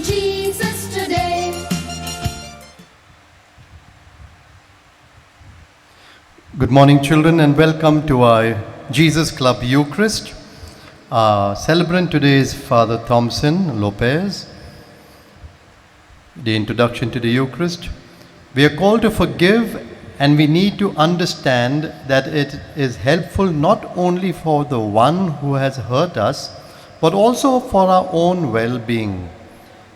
Jesus today. Good morning, children, and welcome to our Jesus Club Eucharist. Our celebrant today is Father Thompson Lopez. The introduction to the Eucharist. We are called to forgive, and we need to understand that it is helpful not only for the one who has hurt us, but also for our own well being.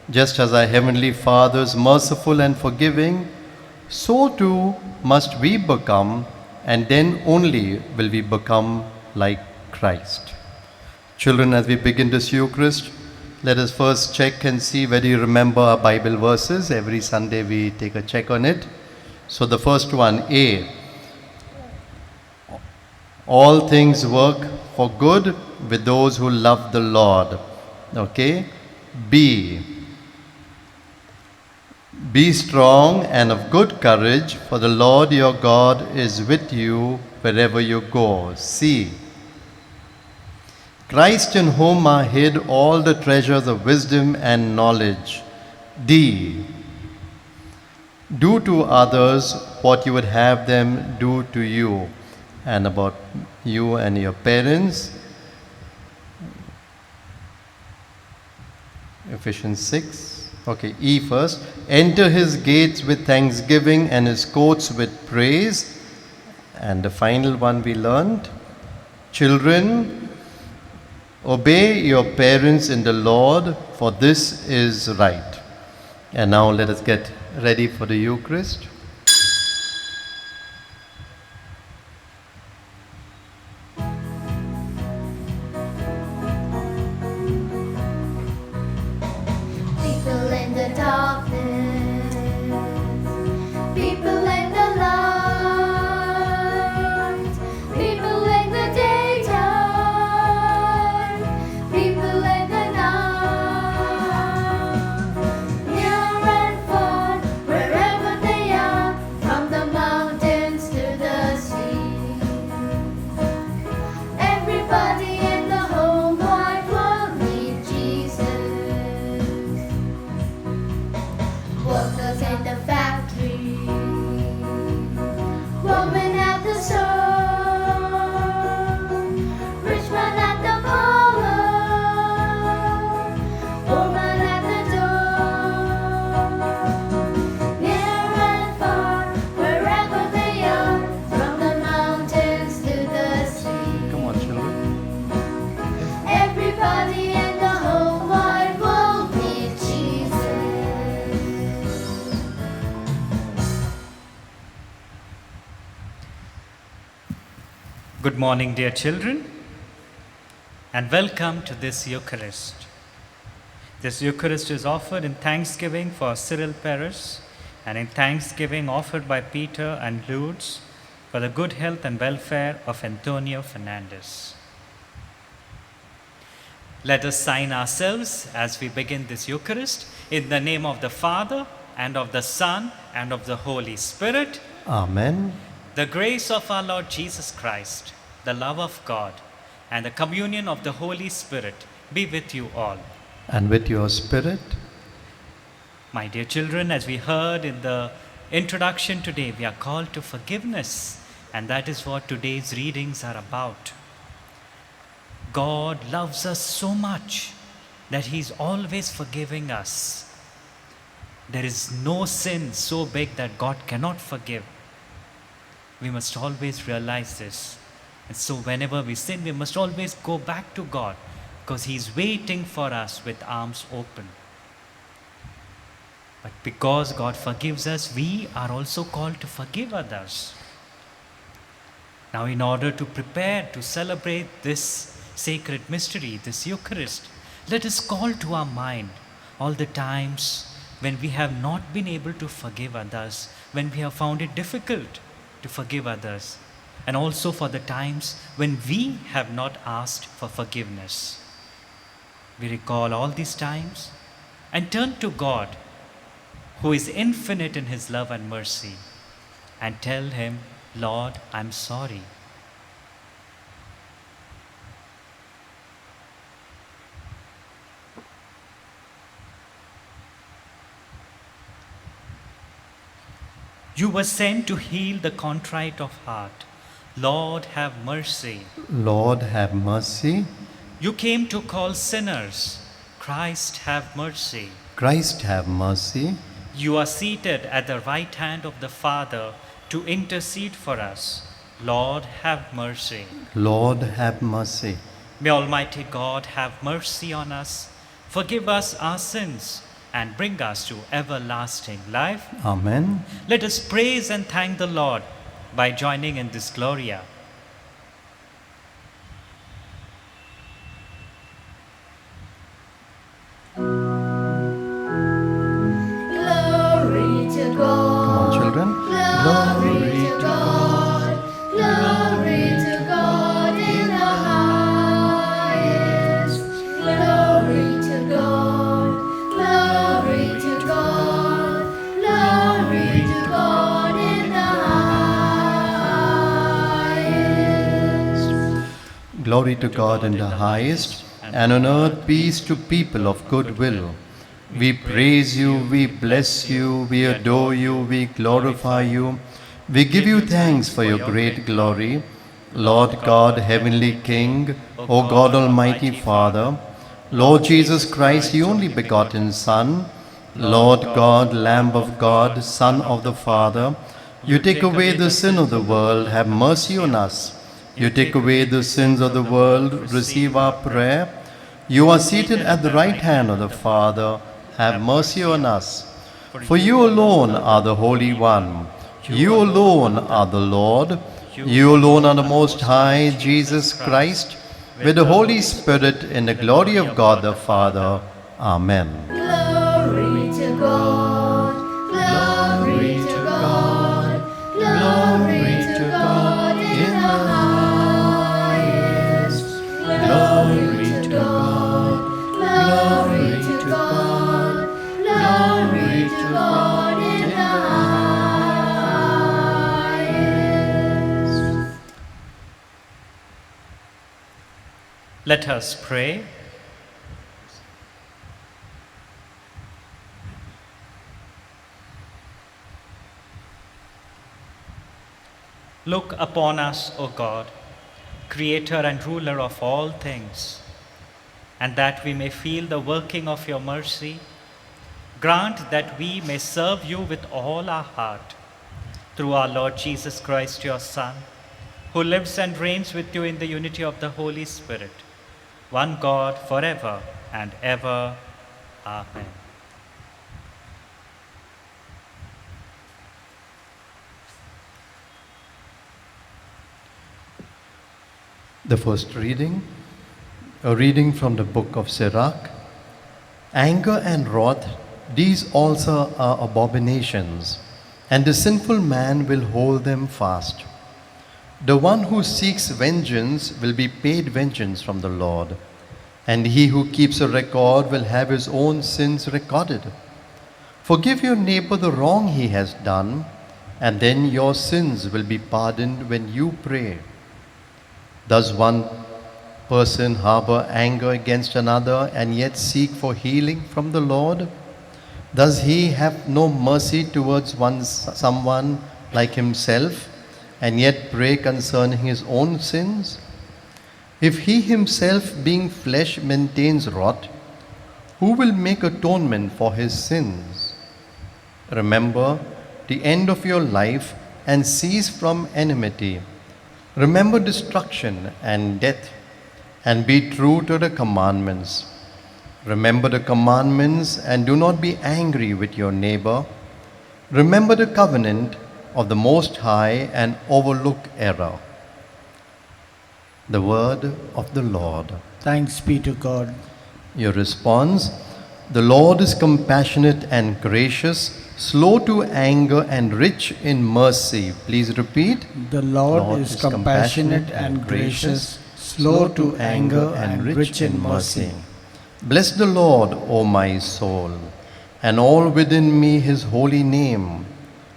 Just as our Heavenly Father is merciful and forgiving, so too must we become, and then only will we become like Christ. Children, as we begin this Eucharist, let us first check and see whether you remember our Bible verses. Every Sunday we take a check on it. So the first one, A. All things work for good with those who love the Lord. Okay? B. Be strong and of good courage, for the Lord your God is with you wherever you go. C. Christ, in whom are hid all the treasures of wisdom and knowledge. D. Do to others what you would have them do to you. And about you and your parents, Ephesians 6. Okay, E first. Enter his gates with thanksgiving and his courts with praise. And the final one we learned. Children, obey your parents in the Lord, for this is right. And now let us get ready for the Eucharist. People in the darkness, people in the light, people in the daytime, people in the night, near and far, wherever they are, from the mountains to the sea. Everybody in the whole wide world need Jesus. Workers in the factory, woman at the store, rich man at the parlor, woman at the door. Near and far, wherever they are, from the mountains to the sea. Come on, children. Everybody in the whole wide world needs Jesus. Good morning, dear children, and welcome to this Eucharist. This Eucharist is offered in thanksgiving for Cyril Paris and in thanksgiving offered by Peter and Lourdes for the good health and welfare of Antonio Fernandez. Let us sign ourselves as we begin this Eucharist in the name of the Father and of the Son and of the Holy Spirit. Amen. The grace of our Lord Jesus Christ, the love of God, and the communion of the Holy Spirit be with you all. And with your spirit. My dear children, as we heard in the introduction today, we are called to forgiveness, and that is what today's readings are about. God loves us so much that He's always forgiving us. There is no sin so big that God cannot forgive. We must always realize this. And so whenever we sin, we must always go back to God, because He's waiting for us with arms open. But because God forgives us, we are also called to forgive others. Now, in order to prepare to celebrate this sacred mystery, this Eucharist, let us call to our mind all the times when we have not been able to forgive others, when we have found it difficult to forgive others, and also for the times when we have not asked for forgiveness. We recall all these times and turn to God, who is infinite in His love and mercy, and tell Him, Lord, I'm sorry. You were sent to heal the contrite of heart. Lord, have mercy. Lord, have mercy. You came to call sinners. Christ, have mercy. Christ, have mercy. You are seated at the right hand of the Father to intercede for us. Lord, have mercy. Lord, have mercy. May Almighty God have mercy on us, forgive us our sins, and bring us to everlasting life. Amen. Let us praise and thank the Lord by joining in this Gloria. Glory to Come God. on, children. Glory to God. Glory to God in the highest. Glory to God. Glory to God. Glory to God in the highest. Glory to God in the highest, and on earth peace to people of good will. We praise you, we bless you, we adore you, we glorify you. We give you thanks for your great glory. Lord God, heavenly King, O God Almighty Father, Lord Jesus Christ, the only begotten Son, Lord God, Lamb of God, Son of the Father, you take away the sin of the world, have mercy on us. You take away the sins of the world, receive our prayer. You are seated at the right hand of the Father, have mercy on us. For you alone are the Holy One. You alone are the Lord. You alone are the Most High, Jesus Christ, with the Holy Spirit in the glory of God the Father. Amen. Glory to God. Glory to God. Glory to God in the highest. Glory to God. Glory to God. Glory to God in the highest. Let us pray. Look upon us, O God, Creator and ruler of all things, and that we may feel the working of your mercy, grant that we may serve you with all our heart, through our Lord Jesus Christ, your Son, who lives and reigns with you in the unity of the Holy Spirit, one God forever and ever. Amen. The first reading, a reading from the book of Sirach. Anger and wrath, these also are abominations, and the sinful man will hold them fast. The one who seeks vengeance will be paid vengeance from the Lord, and he who keeps a record will have his own sins recorded. Forgive your neighbor the wrong he has done, and then your sins will be pardoned when you pray. Does one person harbor anger against another and yet seek for healing from the Lord? Does he have no mercy towards someone like himself and yet pray concerning his own sins? If he himself, being flesh, maintains wrath, who will make atonement for his sins? Remember the end of your life and cease from enmity. Remember destruction and death, and be true to the commandments. Remember the commandments and do not be angry with your neighbor. Remember the covenant of the Most High and overlook error. The word of the Lord. Thanks be to God. Your response: the Lord is compassionate and gracious, slow to anger and rich in mercy. Please repeat. The Lord is compassionate and gracious, slow to anger and rich in mercy. Bless the Lord, O my soul, and all within me his holy name.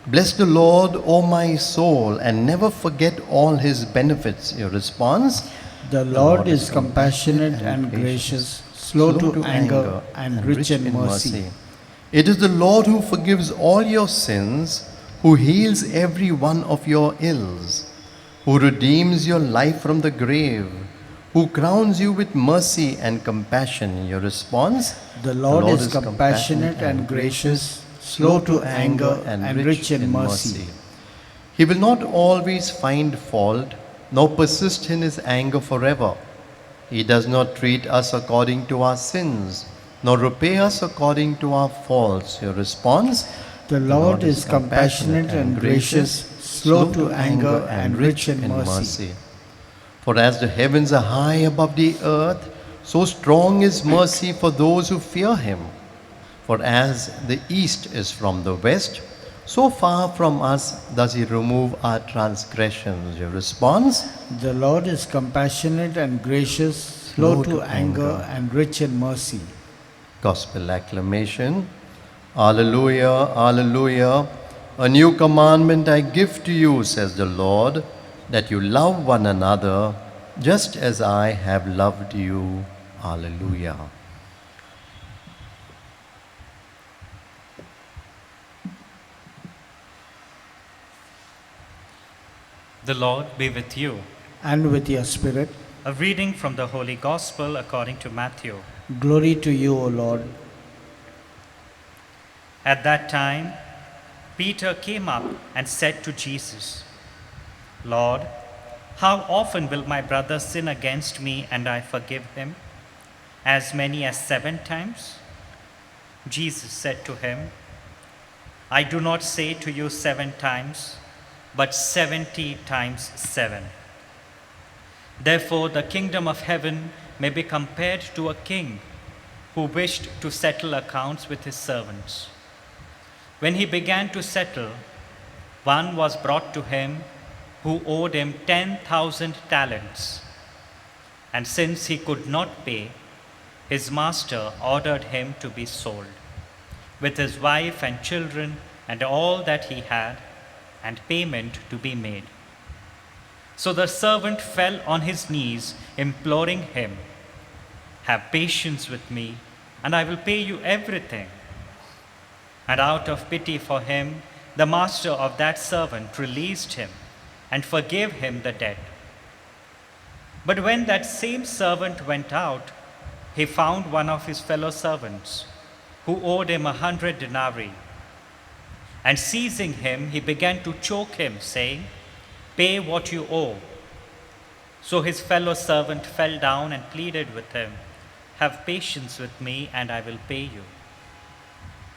Bless the Lord, O my soul, and never forget all his benefits. Your response: The Lord is compassionate and gracious, slow to anger and rich in mercy. It is the Lord who forgives all your sins, who heals every one of your ills, who redeems your life from the grave, who crowns you with mercy and compassion. Your response? The Lord is compassionate and gracious, slow to anger and rich in mercy. He will not always find fault, nor persist in his anger forever. He does not treat us according to our sins, nor repay us according to our faults. Your response? The Lord is compassionate and gracious, slow to anger and rich in mercy. For as the heavens are high above the earth, so strong is mercy for those who fear him. For as the east is from the west, so far from us does he remove our transgressions. Your response? The Lord is compassionate and gracious, slow to anger and rich in mercy. Gospel acclamation. Alleluia, alleluia. A new commandment I give to you, says the Lord, that you love one another just as I have loved you. Alleluia. The Lord be with you. And with your spirit, A reading from the Holy Gospel according to Matthew. glory to you, O Lord. At that time, Peter came up and said to Jesus, Lord, how often will my brother sin against me and I forgive him? As many as 7 times? Jesus said to him, I do not say to you 7 times, but 70 times 7. Therefore, the kingdom of heaven may be compared to a king who wished to settle accounts with his servants. When he began to settle, one was brought to him who owed him 10,000 talents. And since he could not pay, his master ordered him to be sold, with his wife and children and all that he had, and payment to be made. So the servant fell on his knees, imploring him, Have patience with me, and I will pay you everything. And out of pity for him, the master of that servant released him and forgave him the debt. But when that same servant went out, he found one of his fellow servants who owed him 100 denarii. And seizing him, he began to choke him, saying, Pay what you owe. So his fellow servant fell down and pleaded with him, Have patience with me, and I will pay you.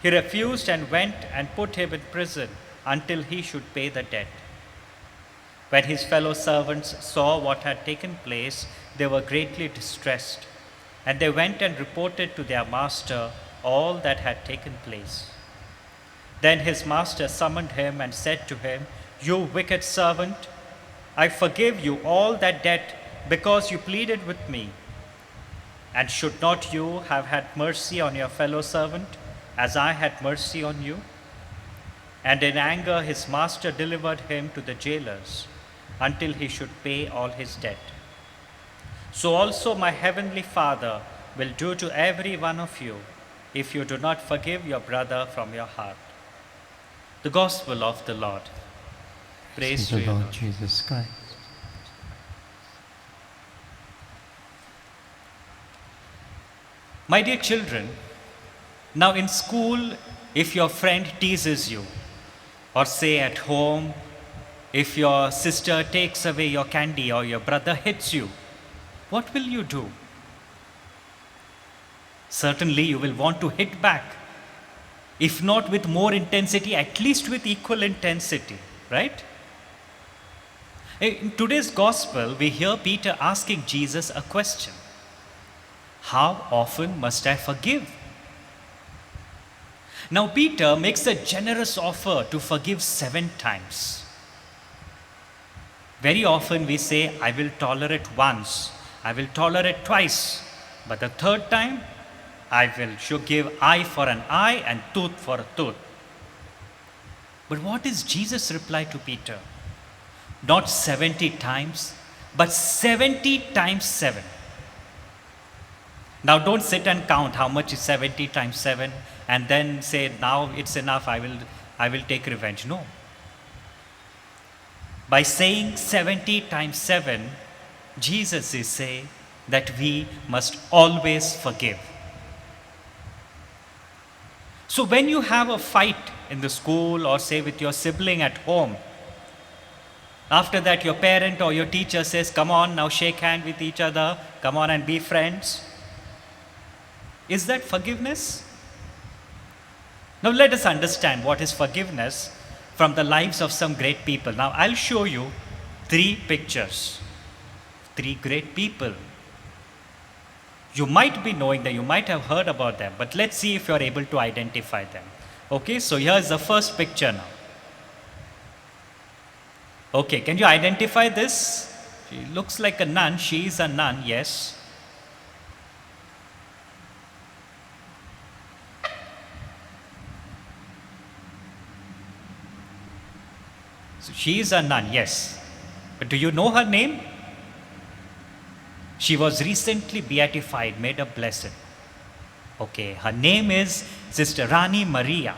He refused and went and put him in prison until he should pay the debt. When his fellow servants saw what had taken place, they were greatly distressed, and they went and reported to their master all that had taken place. Then his master summoned him and said to him, You wicked servant, I forgive you all that debt because you pleaded with me. And should not you have had mercy on your fellow servant, as I had mercy on you? And in anger his master delivered him to the jailers until he should pay all his debt. So also my heavenly Father will do to every one of you if you do not forgive your brother from your heart. The Gospel of the Lord. Praise to the you, Lord Lord. Jesus Christ. My dear children, now in school, if your friend teases you, or say at home, if your sister takes away your candy or your brother hits you, what will you do? Certainly you will want to hit back. If not with more intensity, at least with equal intensity, right? In today's gospel, we hear Peter asking Jesus a question. How often must I forgive? Now Peter makes a generous offer to forgive 7 times. Very often we say, I will tolerate once, I will tolerate twice, but the 3rd time, I will give eye for an eye and tooth for a tooth. But what is Jesus' reply to Peter? Not 70 times, but 70 times 7. Now don't sit and count how much is 70 times 7 and then say, now it's enough, I will take revenge. No. By saying 70 times 7, Jesus is saying that we must always forgive. So when you have a fight in the school or say with your sibling at home, after that your parent or your teacher says, come on, now shake hand with each other, come on and be friends. Is that forgiveness? Now let us understand what is forgiveness from the lives of some great people. Now I'll show you 3 pictures, 3 great people. You might be knowing them, you might have heard about them, but let's see if you're able to identify them. Okay, so here's the first picture now. Okay, can you identify this? She looks like a nun, she is a nun, yes. So she is a nun, yes. But do you know her name? She was recently beatified, made a blessed. Okay, her name is Sister Rani Maria.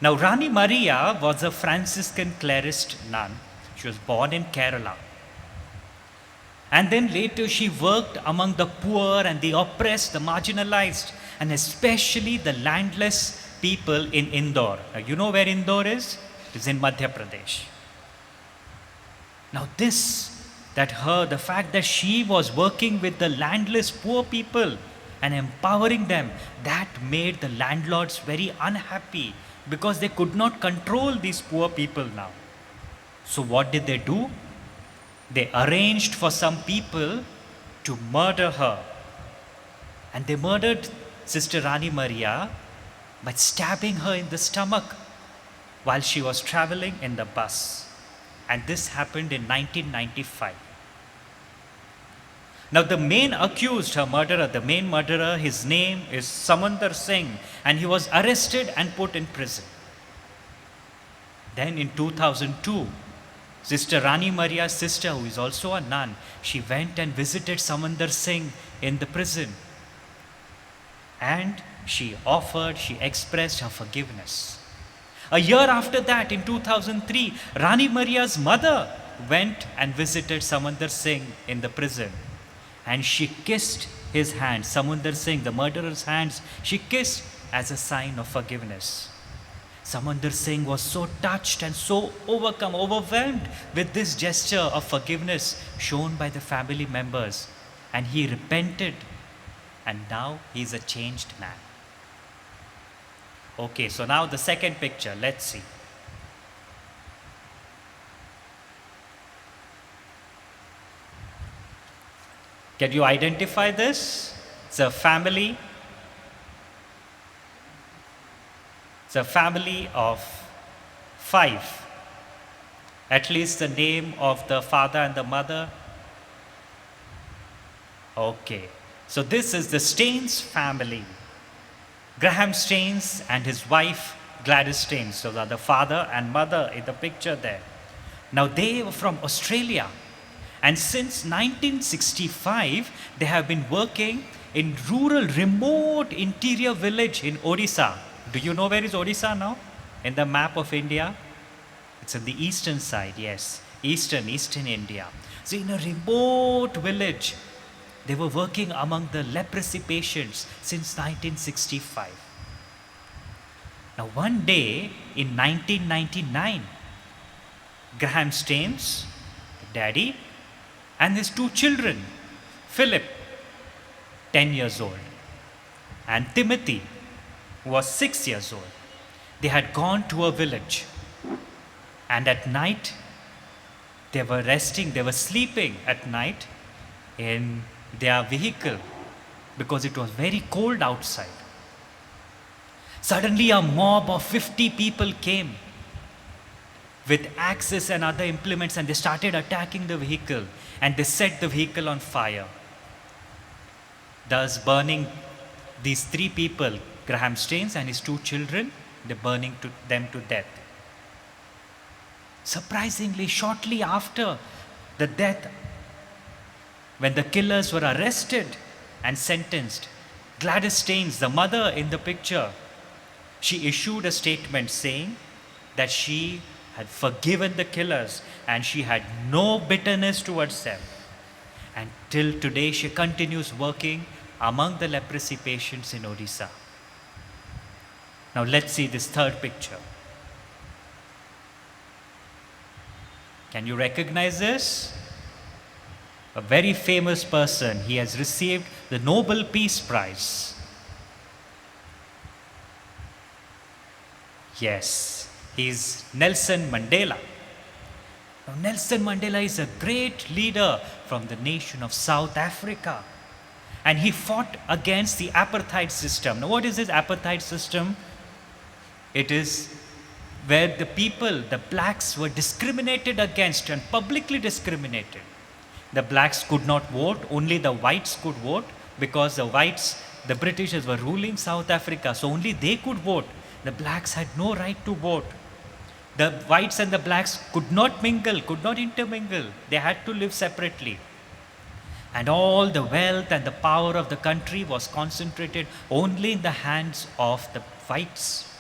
Now, Rani Maria was a Franciscan clerist nun. She was born in Kerala. And then later she worked among the poor and the oppressed, the marginalized, and especially the landless people in Indore. Now, you know where Indore is? It is in Madhya Pradesh. Now, the fact that she was working with the landless poor people and empowering them, that made the landlords very unhappy because they could not control these poor people now. So what did they do? They arranged for some people to murder her. And they murdered Sister Rani Maria by stabbing her in the stomach while she was traveling in the bus. And this happened in 1995. Now the main accused, her murderer, the main murderer, his name is Samandar Singh, and he was arrested and put in prison. Then in 2002, Sister Rani Maria's sister, who is also a nun, she went and visited Samandar Singh in the prison. And she expressed her forgiveness. A year after that, in 2003, Rani Maria's mother went and visited Samandar Singh in the prison. And she kissed his hands, Samandar Singh, the murderer's hands, she kissed as a sign of forgiveness. Samandar Singh was so touched and so overwhelmed with this gesture of forgiveness shown by the family members. And he repented, and now he is a changed man. Okay, so now the second picture, let's see. Can you identify this? It's a family. It's a family of 5. At least the name of the father and the mother. Okay, so this is the Staines family. Graham Staines and his wife Gladys Staines. So are the father and mother in the picture there. Now they were from Australia. And since 1965, they have been working in rural, remote interior village in Odisha. Do you know where is Odisha now? In the map of India? It's on the eastern side, yes. Eastern India. So in a remote village, they were working among the leprosy patients since 1965. Now one day in 1999, Graham Staines, daddy, and his 2 children, Philip, 10 years old, and Timothy, who was 6 years old, they had gone to a village. And at night, they were resting, they were sleeping at night in their vehicle because it was very cold outside. Suddenly, a mob of 50 people came with axes and other implements, and they started attacking the vehicle, and they set the vehicle on fire, thus burning these 3 people, Graham Staines and his 2 children, they're burning them to death. Surprisingly, shortly after the death, when the killers were arrested and sentenced, Gladys Staines, the mother in the picture, she issued a statement saying that she had forgiven the killers and she had no bitterness towards them. And till today, she continues working among the leprosy patients in Odisha. Now, let's see this third picture. Can you recognize this? A very famous person. He has received the Nobel Peace Prize. Yes, he's Nelson Mandela. Now, Nelson Mandela is a great leader from the nation of South Africa. And he fought against the apartheid system. Now, what is this apartheid system? It is where the people, the blacks, were discriminated against and publicly discriminated. The blacks could not vote, only the whites could vote because the whites, the Britishers were ruling South Africa, so only they could vote. The blacks had no right to vote. The whites and the blacks could not mingle, could not intermingle. They had to live separately. And all the wealth and the power of the country was concentrated only in the hands of the whites.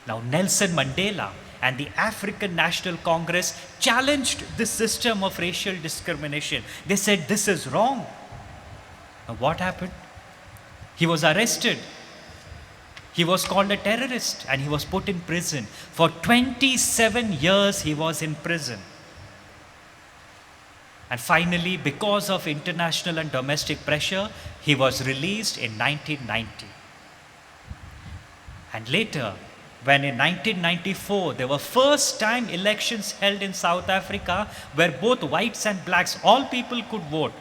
Now, Nelson Mandela and the African National Congress challenged this system of racial discrimination. They said this is wrong. Now, what happened? He was arrested. He was called a terrorist and he was put in prison. For 27 years he was in prison. And finally, because of international and domestic pressure, he was released in 1990. And later, when in 1994 there were first time elections held in South Africa where both whites and blacks, all people could vote.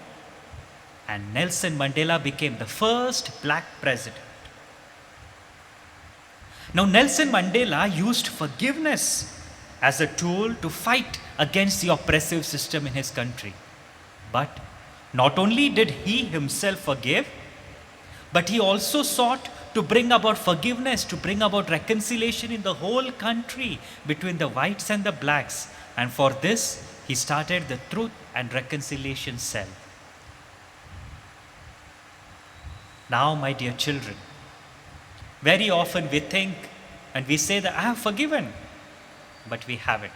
And Nelson Mandela became the first black president. Now, Nelson Mandela used forgiveness as a tool to fight against the oppressive system in his country. But not only did he himself forgive, but he also sought to bring about forgiveness, to bring about reconciliation in the whole country between the whites and the blacks. And for this, he started the Truth and Reconciliation Cell. Now, my dear children, very often we think and we say that I have forgiven, but we haven't.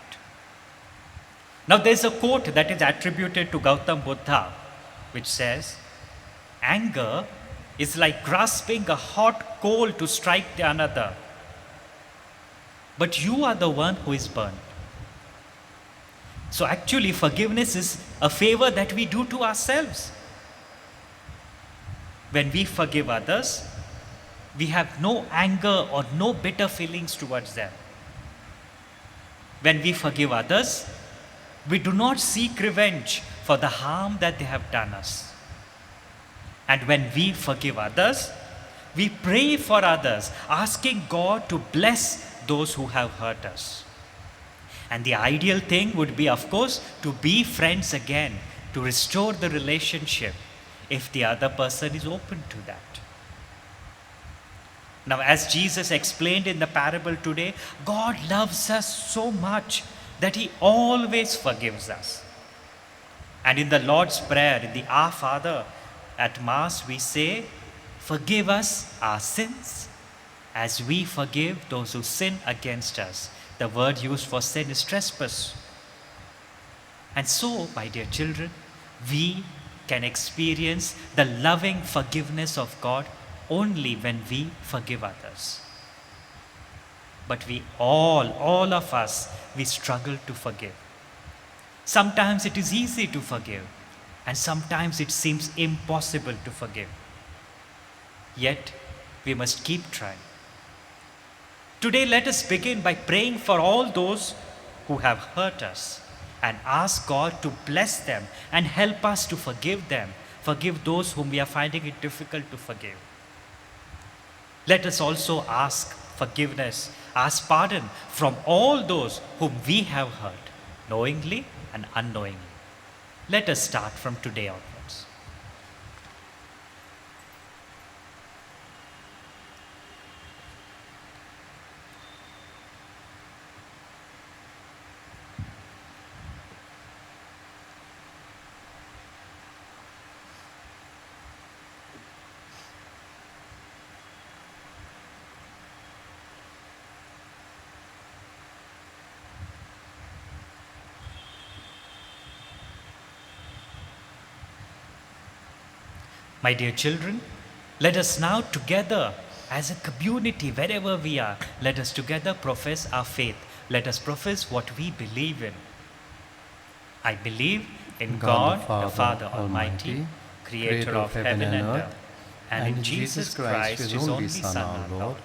Now, there's a quote that is attributed to Gautam Buddha, which says, anger is like grasping a hot coal to strike the another, but you are the one who is burned. So actually, forgiveness is a favor that we do to ourselves. When we forgive others, we have no anger or no bitter feelings towards them. When we forgive others, we do not seek revenge for the harm that they have done us. And when we forgive others, we pray for others, asking God to bless those who have hurt us. And the ideal thing would be, of course, to be friends again, to restore the relationship if the other person is open to that. Now, as Jesus explained in the parable today, God loves us so much that He always forgives us. And in the Lord's Prayer, in the Our Father at Mass, we say, forgive us our sins as we forgive those who sin against us. The word used for sin is trespass. And so, my dear children, we can experience the loving forgiveness of God only when we forgive others. But we all of us, we struggle to forgive. Sometimes it is easy to forgive, and sometimes it seems impossible to forgive. Yet, we must keep trying. Today, let us begin by praying for all those who have hurt us and ask God to bless them and help us to forgive them, forgive those whom we are finding it difficult to forgive. Let us also ask forgiveness, ask pardon from all those whom we have hurt, knowingly and unknowingly. Let us start from today onwards. My dear children, let us now together, as a community, wherever we are, let us together profess our faith. Let us profess what we believe in. I believe in God, the Father Almighty, creator of heaven and earth, and in Jesus Christ, his only Son, our Lord,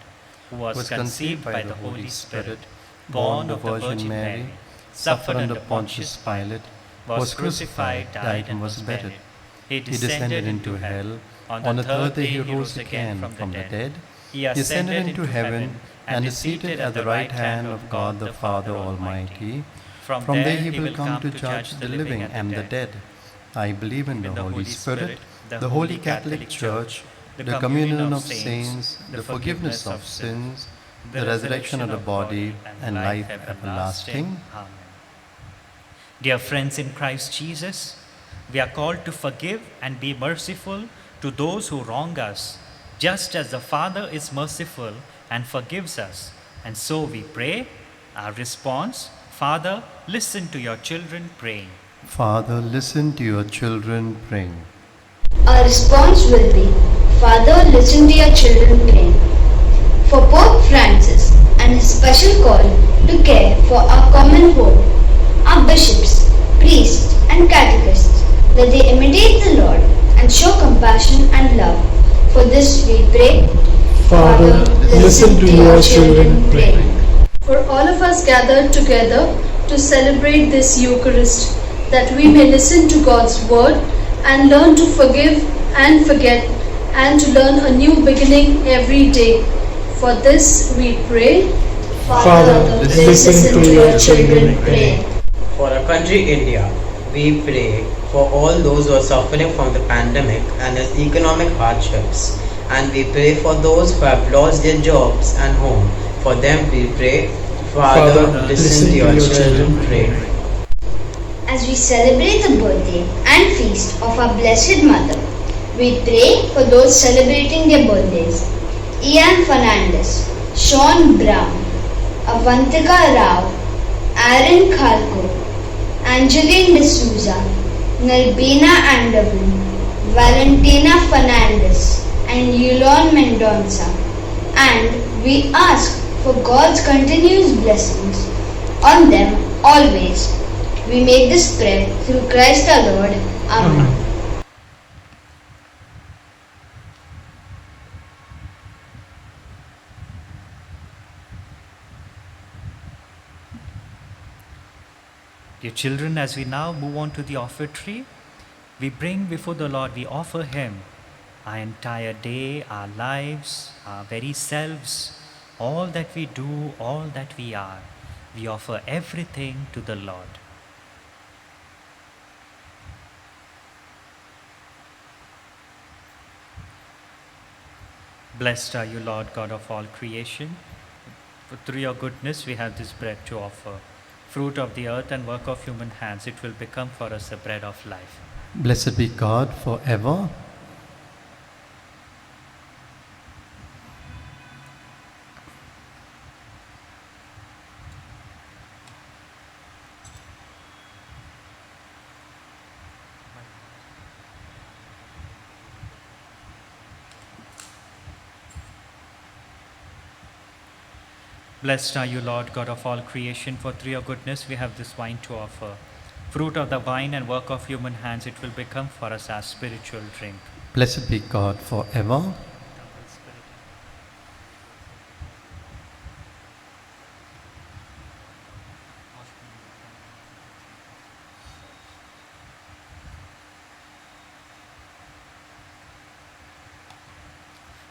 who was conceived by the Holy Spirit, born of the Virgin Mary, suffered under Pontius Pilate, was crucified, died, and was buried. He descended into hell. On the third day he rose again from the dead. He ascended into heaven and is seated at the right hand of God the Father Almighty. From there he will come to judge the living and the dead. I believe in the Holy Spirit, the Holy Catholic Church, the communion of saints, the forgiveness of sins, the resurrection of the body, and life everlasting. Amen. Dear friends in Christ Jesus, we are called to forgive and be merciful to those who wrong us, just as the Father is merciful and forgives us. And so we pray. Our response: Father, listen to your children praying. Father, listen to your children praying. Our response will be, Father, listen to your children praying. For Pope Francis and his special call to care for our common whole, our bishops, priests, and catechists, that they imitate the Lord and show compassion and love. For this we pray, Father, listen to your children praying. For all of us gathered together to celebrate this Eucharist, that we may listen to God's word and learn to forgive and forget, and to learn a new beginning every day. For this we pray, Father, listen to your children praying. For our country India, we pray for all those who are suffering from the pandemic and its economic hardships. And we pray for those who have lost their jobs and home. For them we pray, Father, listen to your children praying. As we celebrate the birthday and feast of our Blessed Mother, we pray for those celebrating their birthdays: Ian Fernandez, Sean Brown, Avantika Rao, Aaron Khalko, Angeline D'Souza, Nalbina Andavan, Valentina Fernandez, and Yulon Mendonça. And we ask for God's continuous blessings on them always. We make this prayer through Christ our Lord. Amen. Dear children, as we now move on to the offertory, we bring before the Lord, we offer Him our entire day, our lives, our very selves, all that we do, all that we are. We offer everything to the Lord. Blessed are you, Lord God of all creation. For through your goodness we have this bread to offer. Fruit of the earth and work of human hands, it will become for us the bread of life. Blessed be God forever. Blessed are you, Lord God of all creation, for through your goodness we have this wine to offer. Fruit of the vine and work of human hands, it will become for us our spiritual drink. Blessed be God forever.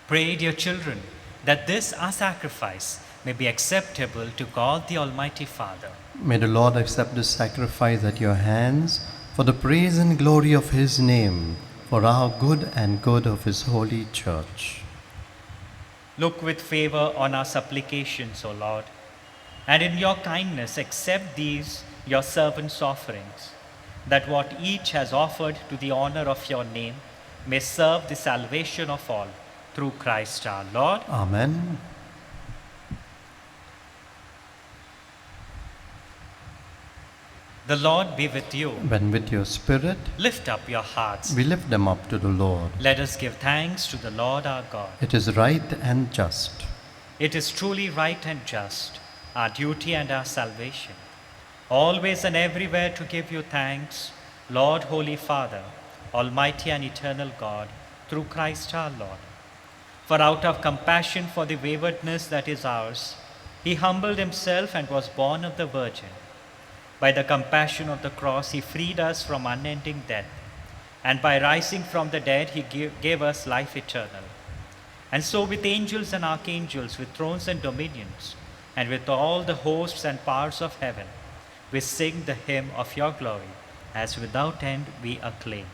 Pray, dear children, that this our sacrifice may be acceptable to God the Almighty Father. May the Lord accept this sacrifice at your hands for the praise and glory of His name, for our good and good of His holy church. Look with favor on our supplications, O Lord, and in your kindness accept these your servants' offerings, that what each has offered to the honor of your name may serve the salvation of all, through Christ our Lord. Amen. The Lord be with you. And with your spirit, Lift up your hearts. we lift them up to the Lord. Let us give thanks to the Lord our God. It is right and just. It is truly right and just, our duty and our salvation, always and everywhere to give you thanks, Lord, Holy Father, Almighty and eternal God, through Christ our Lord. For out of compassion for the waywardness that is ours, he humbled himself and was born of the Virgin. By the compassion of the cross, he freed us from unending death, and by rising from the dead, he gave us life eternal. And so with angels and archangels, with thrones and dominions, and with all the hosts and powers of heaven, we sing the hymn of your glory, as without end we acclaim.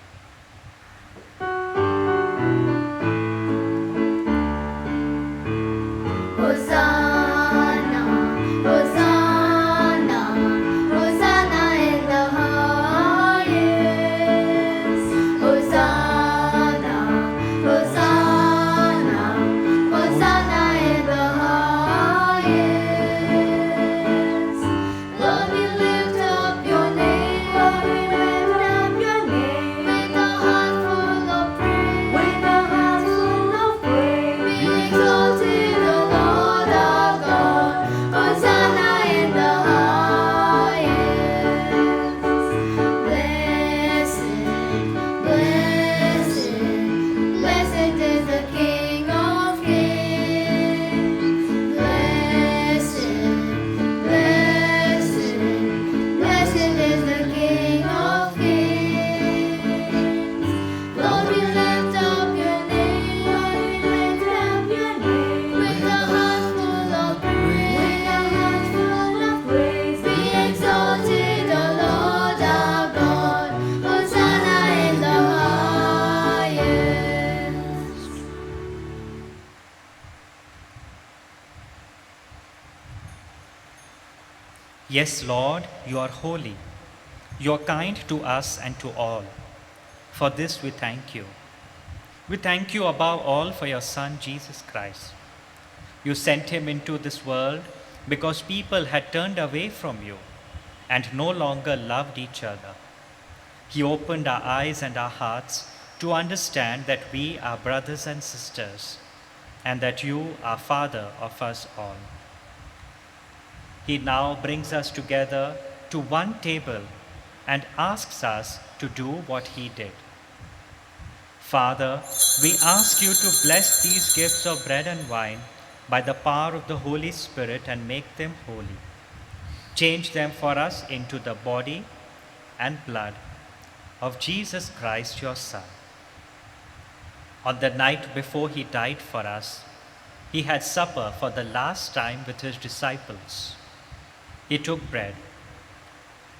Hosanna, Hosanna, Hosanna in the highest. Hosanna, Hosanna, Hosanna in the highest. Lord, we lift up your name, Lord, we lift up your name, with a heart full of praise, with a heart full of praise. Be exalted, O Lord our God. Hosanna in the highest. Blessed, blessed, blessed is the King of Kings. Blessed, blessed, blessed is the King of Kings. Lord, we lift up your name, Lord, we lift up your name, with a heart full of praise, with a heart full of praise. Be exalted, O Lord our God. Hosanna in the highest. Yes, Lord, you are holy. You are kind to us and to all. For this we thank you. We thank you above all for your Son, Jesus Christ. You sent him into this world because people had turned away from you and no longer loved each other. He opened our eyes and our hearts to understand that we are brothers and sisters and that you are Father of us all. He now brings us together to one table and asks us to do what he did. Father, we ask you to bless these gifts of bread and wine by the power of the Holy Spirit and make them holy. Change them for us into the body and blood of Jesus Christ, your Son. On the night before he died for us, he had supper for the last time with his disciples. He took bread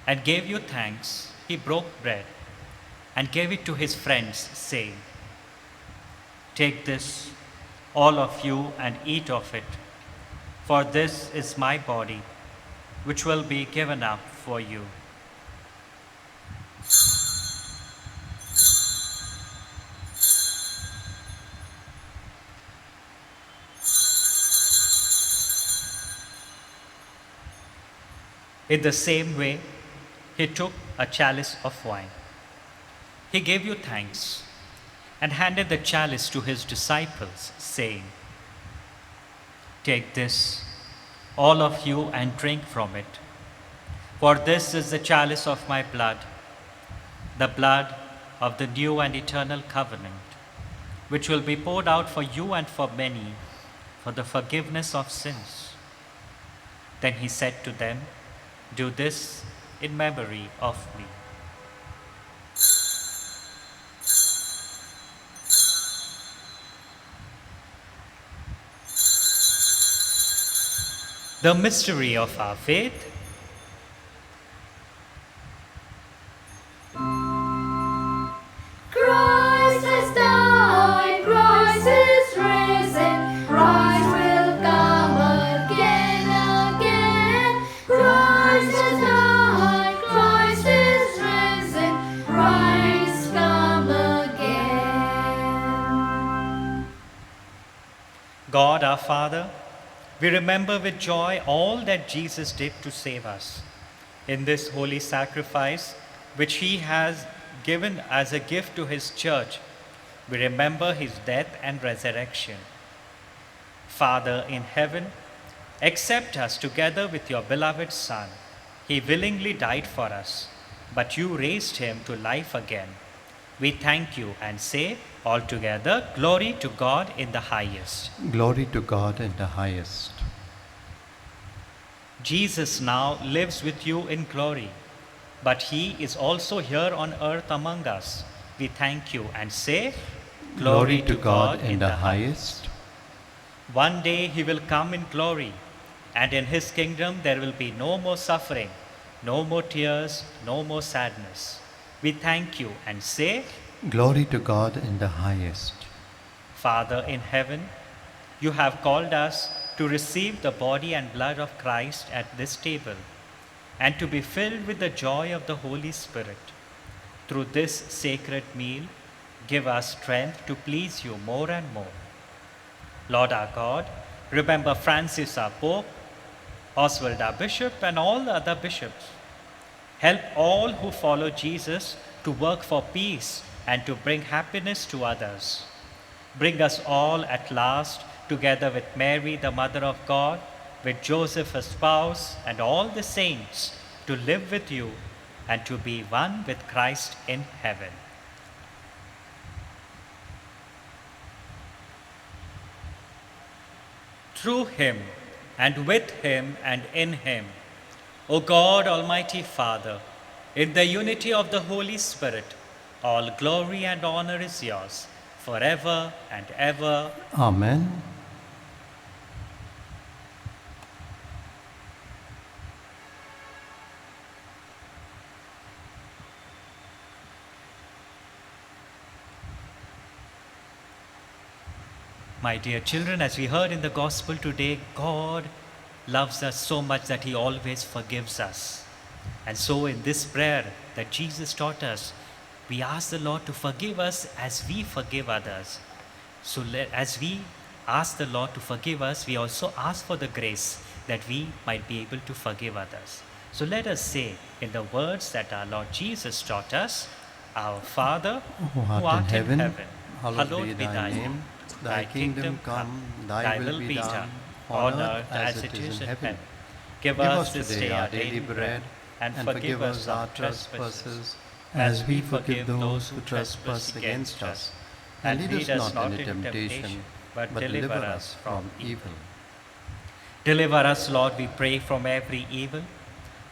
and gave you thanks. He broke bread and gave it to his friends, saying, "Take this, all of you, and eat of it, for this is my body, which will be given up for you." In the same way, he took a chalice of wine. He gave you thanks and handed the chalice to his disciples, saying, "Take this, all of you, and drink from it. For this is the chalice of my blood, the blood of the new and eternal covenant, which will be poured out for you and for many for the forgiveness of sins." Then he said to them, "Do this in memory of me." The mystery of our faith. Christ has died, Christ is risen, Christ will come again, again. Christ has died, Christ is risen, Christ come again. God our Father, we remember with joy all that Jesus did to save us. In this holy sacrifice, which he has given as a gift to his church, we remember his death and resurrection. Father in heaven, accept us together with your beloved Son. He willingly died for us, but you raised him to life again. We thank you and say all together, Glory to God in the highest. Glory to God in the highest. Jesus now lives with you in glory, but he is also here on earth among us. We thank you and say, Glory to God in the highest. One day he will come in glory, and in his kingdom there will be no more suffering, no more tears, no more sadness. We thank you and say, Glory to God in the highest. Father in heaven, you have called us to receive the body and blood of Christ at this table, and to be filled with the joy of the Holy Spirit. Through this sacred meal, give us strength to please you more and more. Lord our God, remember Francis our Pope, Oswald our Bishop, and all the other bishops. Help all who follow Jesus to work for peace and to bring happiness to others. Bring us all at last together with Mary, the Mother of God, with Joseph, her spouse, and all the saints to live with you and to be one with Christ in heaven. Through him, and with him, and in him, O God, Almighty Father, in the unity of the Holy Spirit, all glory and honor is yours, forever and ever. Amen. My dear children, as we heard in the gospel today, God loves us so much that he always forgives us. And so in this prayer that Jesus taught us, we ask the Lord to forgive us as we forgive others. So as we ask the Lord to forgive us, we also ask for the grace that we might be able to forgive others. So let us say in the words that our Lord Jesus taught us, Our Father, Who art in heaven, hallowed be thy name. Thy kingdom come, thy will be done, on earth as it is in heaven. Give us this day our daily bread, and forgive us our trespasses, as we forgive those who trespass against us. And lead us not into temptation, but deliver us from evil. Deliver us, Lord, we pray, from every evil.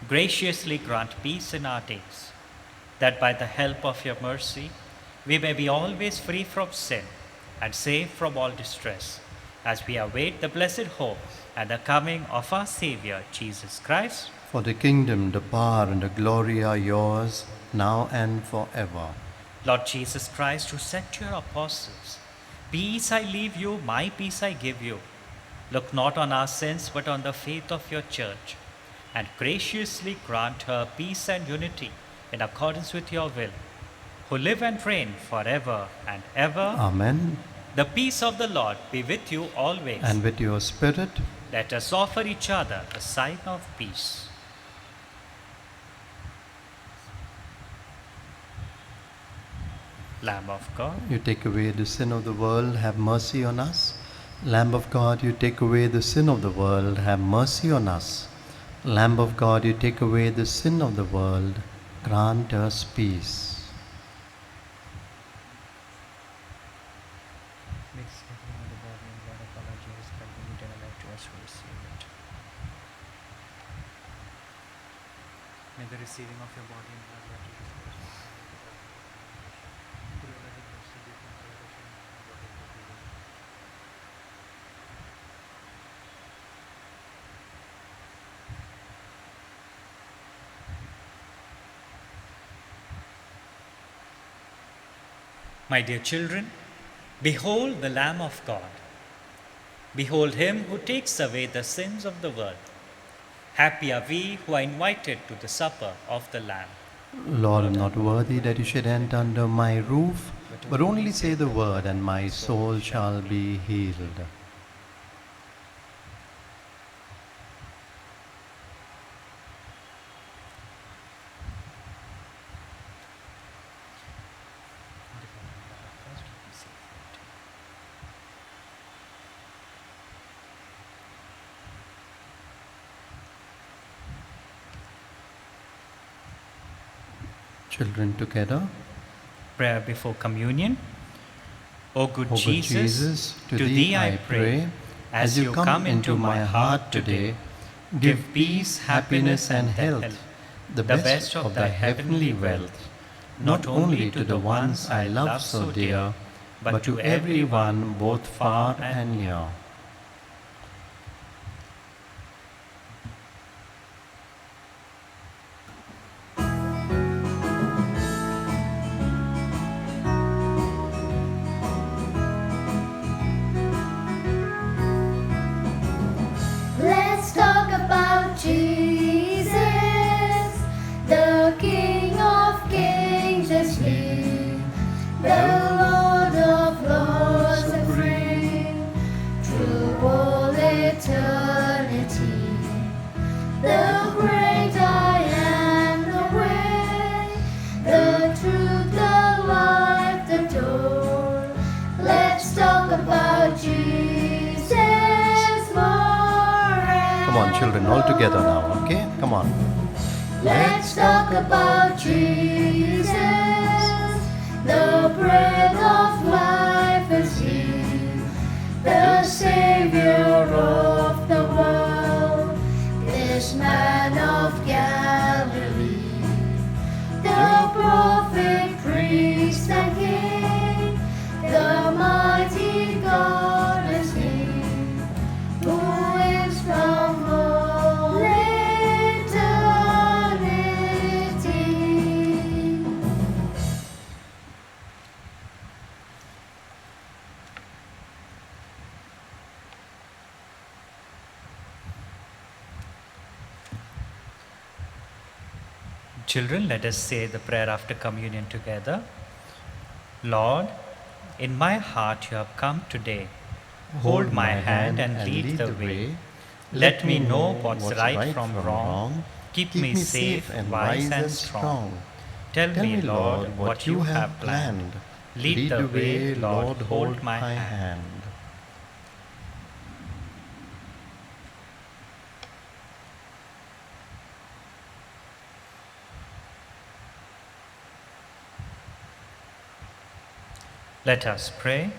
Graciously grant peace in our days, that by the help of your mercy, we may be always free from sin and safe from all distress, as we await the blessed hope and the coming of our Savior, Jesus Christ. For the kingdom, the power, and the glory are yours, now and forever. Lord Jesus Christ, who said to your apostles, Peace I leave you, my peace I give you. Look not on our sins, but on the faith of your church, and graciously grant her peace and unity in accordance with your will, who live and reign forever and ever. Amen. The peace of the Lord be with you always. And with your spirit, Let us offer each other a sign of peace. Lamb of God, you take away the sin of the world, have mercy on us. Lamb of God, you take away the sin of the world, have mercy on us. Lamb of God, you take away the sin of the world, grant us peace. May the receiving of your body and blood be My dear children, behold the Lamb of God. Behold him who takes away the sins of the world. Happy are we who are invited to the supper of the Lamb. Lord, I am not worthy that you should enter under my roof, but only say the word, and my soul shall be healed. Children together. Prayer before communion. O good O good Jesus, to thee I pray, as you come into my heart today, give peace, happiness, and health, the best of thy heavenly wealth, not only to the ones I love so dear, but to every one both far and near. Let's talk about Jesus, the King of Kings is He, the Lord of Lords supreme, through all eternity. The great I am, the way, the truth, the life, the door. Let's talk about Jesus more. Come on, children, all together now, okay? Come on. Let's talk about Jesus, the bread of life is He, the Savior of the world, this man of Galilee, the prophet, priest, and king, the mighty God is He, who is from all eternity. Children, let us say the prayer after communion together. Lord, in my heart you have come today. Hold my hand and lead the way. Let me know what's right from wrong. Keep me safe, wise and strong. Tell me, Lord, what you have planned. Lead the way, Lord, hold my hand. Let us pray.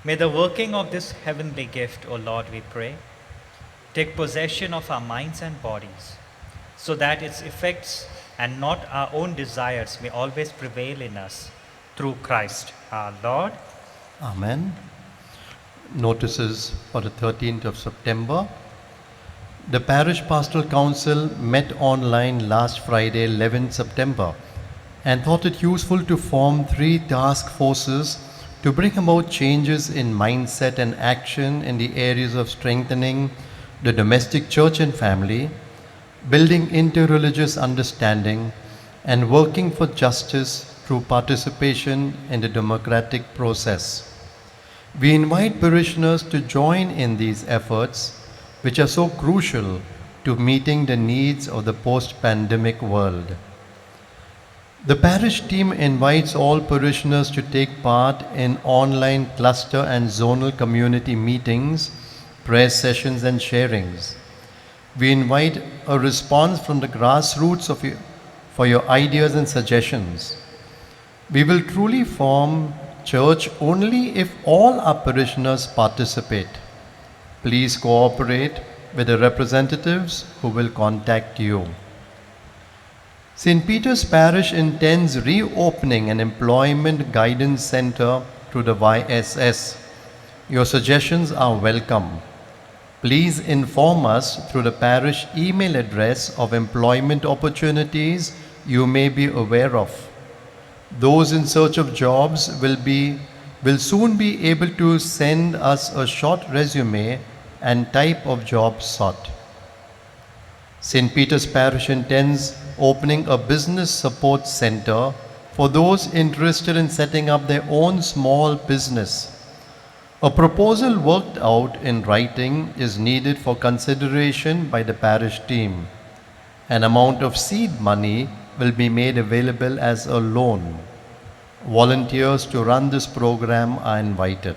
May the working of this heavenly gift, O Lord, we pray, take possession of our minds and bodies, so that its effects and not our own desires may always prevail in us, through Christ our Lord. Amen. Notices for the 13th of September. The Parish Pastoral Council met online last Friday, 11th September, and thought it useful to form 3 task forces to bring about changes in mindset and action in the areas of strengthening the domestic church and family, building interreligious understanding, and working for justice through participation in the democratic process. We invite parishioners to join in these efforts, which are so crucial to meeting the needs of the post-pandemic world. The parish team invites all parishioners to take part in online cluster and zonal community meetings, prayer sessions and sharings. We invite a response from the grassroots for your ideas and suggestions. We will truly form church only if all our parishioners participate. Please cooperate with the representatives who will contact you. St. Peter's Parish intends reopening an employment guidance center through the YSS. Your suggestions are welcome. Please inform us through the parish email address of employment opportunities you may be aware of. Those in search of jobs will soon be able to send us a short resume and type of job sought. St. Peter's Parish intends opening a business support center for those interested in setting up their own small business. A proposal worked out in writing is needed for consideration by the parish team. An amount of seed money will be made available as a loan. Volunteers to run this program are invited.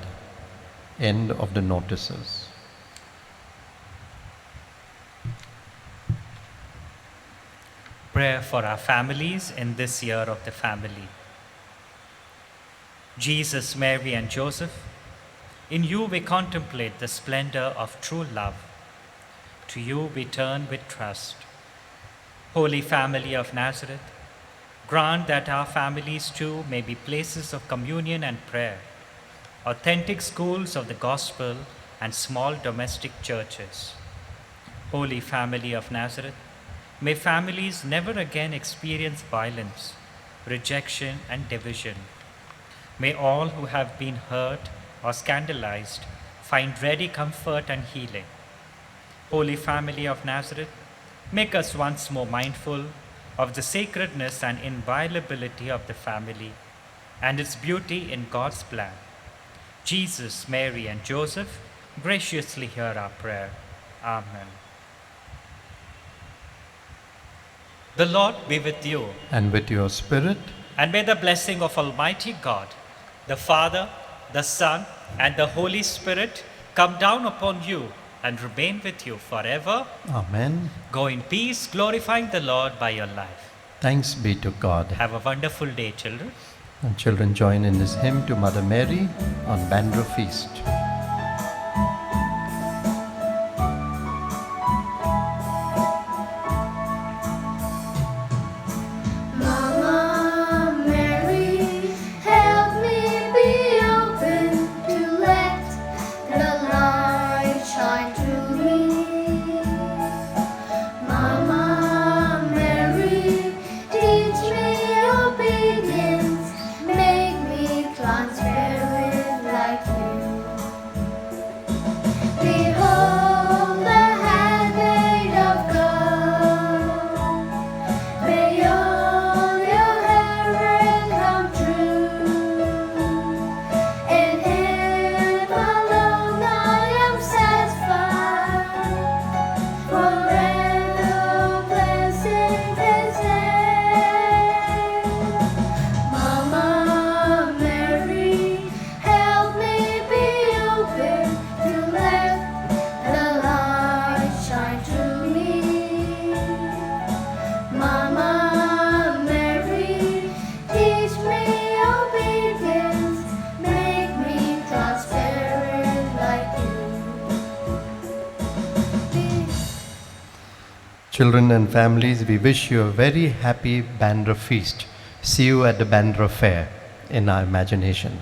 End of the notices. Prayer for our families in this year of the family. Jesus, Mary, and Joseph, in you we contemplate the splendor of true love. To you we turn with trust. Holy Family of Nazareth, grant that our families too may be places of communion and prayer, authentic schools of the gospel and small domestic churches. Holy Family of Nazareth, may families never again experience violence, rejection, and division. May all who have been hurt or scandalized find ready comfort and healing. Holy Family of Nazareth, make us once more mindful of the sacredness and inviolability of the family and its beauty in God's plan. Jesus, Mary, and Joseph, graciously hear our prayer. Amen. The Lord be with you, And with your spirit, and may the blessing of Almighty God, the Father, the Son, and the Holy Spirit come down upon you and remain with you forever. Amen. Go in peace, glorifying the Lord by your life. Thanks be to God. Have a wonderful day, children. And children, join in this hymn to Mother Mary on Bandra Feast. Mama Mary, help me be open to let the light shine through me. Mama Mary, teach me obedience, make me transparent like you. Behold the handmaid of God. May all your errand come true. In Him alone I am satisfied. Forever blessing His name. Mama Mary, help me be open to let the light shine through me. Mama Mary, teach me obedience, make me transparent like you. Children and families, we wish you a very happy Bandra Feast. See you at the Bandra Fair in our imagination.